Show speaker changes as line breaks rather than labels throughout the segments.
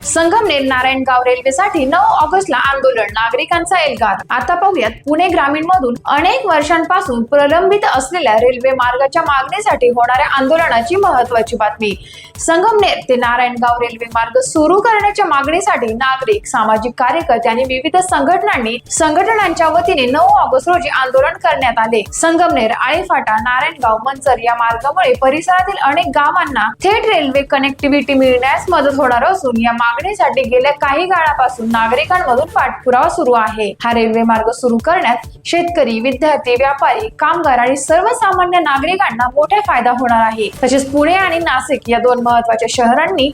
संगमनेर नारायणगाव रेल्वेसाठी 9 ऑगस्टला आंदोलन, नागरिकांचा एल्गार। आता पाहूयात पुणे ग्रामीण मधून अनेक वर्षांपासून प्रलंबित असलेल्या रेल्वे मार्गाच्या मागणीसाठी होणाऱ्या आंदोलनाची महत्त्वाची बातमी। संगमनेर ते नारायणगाव रेल्वे मार्ग सुरू करण्याच्या मागणीसाठी नागरिक, सामाजिक कार्यकर्ते आणि विविध संघटनांच्या वतीने 9 ऑगस्ट रोजी आंदोलन करण्यात आले। संगमनेर, आळीफाटा, नारायणगाव, मंचर या मार्गामुळे परिसरातील अनेक गावांना थेट रेल्वे कनेक्टिव्हिटी मिळण्यास मदत होणार असून या मागणीसाठी गेल्या काही काळापासून नागरिकांमधून पाठपुरावा सुरू आहे। हा रेल्वे मार्ग सुरू करण्यात शेतकरी, विद्यार्थी, व्यापारी, कामगार आणि सर्वसामान्य नागरिकांना मोठा फायदा होणार आहे। तसेच पुणे आणि नाशिक या दोन महत्त्वाच्या शहरांनी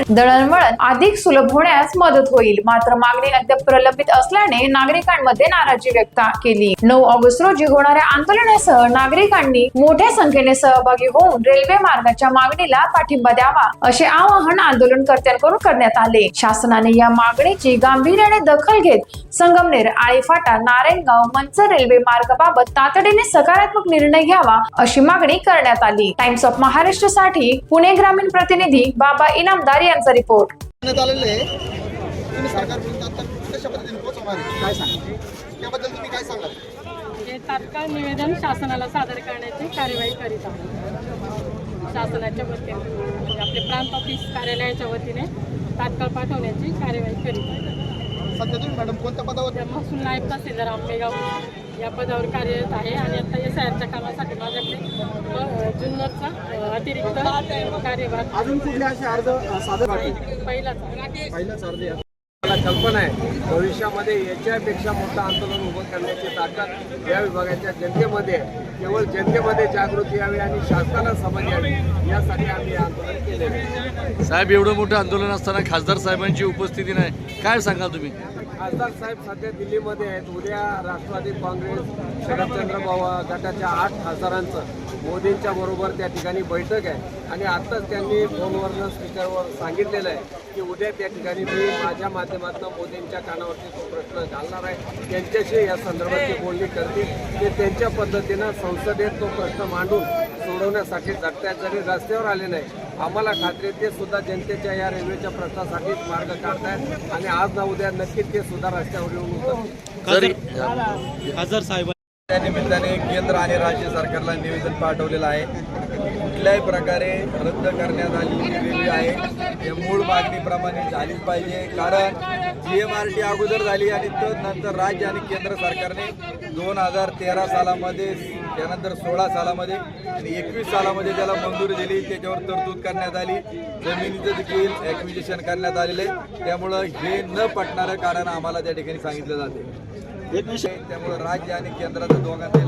दळणवळण अधिक सुलभ होण्यास मदत होईल। मात्र मागणी अद्याप प्रलंबित असल्याने नागरिकांमध्ये नाराजी व्यक्त केली। 9 ऑगस्ट रोजी होणाऱ्या आंदोलनासह नागरिकांनी मोठ्या संख्येने सहभागी होऊन रेल्वे मार्गाच्या मागणीला पाठिंबा द्यावा असे आवाहन आंदोलनकर्त्यांकडून करण्यात आले। शासनाने या मागणीची गांभीर्याने दखल घेत संगमनेर, आळीफाटा, नारायणगाव, मंचर रेल्वे मार्गाबाबत तातडीने सकारात्मक निर्णय घ्यावा अशी मागणी करण्यात आली। टाइम्स ऑफ महाराष्ट्र साठी पुणे ग्रामीण प्रतिनिधी बाबा इनामदार यांचा रिपोर्ट।
तात्काळ निवेदन शासनाला सादर करण्याची कार्यवाही करीत आहोत। शासनाच्या वतीने म्हणजे आपले प्रांत ऑफिस कार्यालयाच्या वतीने तात्काळ पाठवण्याची कार्यवाही करीत आहे।
सध्या तुम्ही मॅडम कोणत्या पदावर?
महसूल नायब तहसीलदार आंबेगाव या पदावर कार्यरत आहे आणि आता SIRच्या कामासाठी माझ्याकडे जुन्नरचा अतिरिक्त कार्यभार
अजून कुठले असे अर्ज सादर
पहिलाच
अर्ज मला कल्पना आहे भविष्यामध्ये याच्यापेक्षा मोठं आंदोलन उभं करण्याची ताकद या विभागाच्या जनतेमध्ये केवळ जनतेमध्ये जागृती यावी आणि शासनाला समज यावी यासाठी आम्ही आंदोलन केलेले आहे।
साहेब, एवढं मोठं आंदोलन असताना खासदार साहेबांची उपस्थिती नाही, काय सांगाल तुम्ही?
खासदार साहेब सध्या दिल्लीमध्ये आहेत। उद्या राष्ट्रवादी काँग्रेस शरदचंद्र पवार गटाच्या 8 खासदारांचं मोदींच्या बरोबर त्या ठिकाणी बैठक आहे आणि आत्ताच त्यांनी फोनवरनं स्पीकरवर सांगितलेलं आहे की उद्या त्या ठिकाणी मी माझ्या माध्यमातून मोदींच्या कानावरती तो प्रश्न घालणार आहे। त्यांच्याशी या संदर्भात ते बोलणी करतील। ते त्यांच्या पद्धतीनं संसदेत तो प्रश्न मांडून सोडवण्यासाठी झटतात। जरी रस्त्यावर आले नाही, आम्हाला खात्री ते सुद्धा जनतेच्या या रेल्वेच्या प्रश्नासाठीच मार्ग काढतायत आणि आज ना उद्या नक्कीच ते सुद्धा रस्त्यावर येऊन उतरतील।
खासदार साहेब
त्या निमित्ताने केंद्र आणि राज्य सरकारला निवेदन पाठवलेलं आहे। कुठल्याही प्रकारे रद्द करण्यात आलेली रेल्वे आहे हे मूळ मागणीप्रमाणे झालीच पाहिजे। कारण GMRT अगोदर झाली आणि नंतर राज्य आणि केंद्र सरकारने 2013 सालामध्ये, त्यानंतर 16 सालामध्ये आणि 21 सालामध्ये त्याला मंजुरी दिली। त्याच्यावर तरतूद करण्यात आली, जमिनीचं देखील ॲक्विजिशन करण्यात आलेलं आहे। त्यामुळं हे न पटणारं कारण आम्हाला त्या ठिकाणी सांगितलं जाते। त्यामुळे राज्य आणि केंद्राचं दोघांचे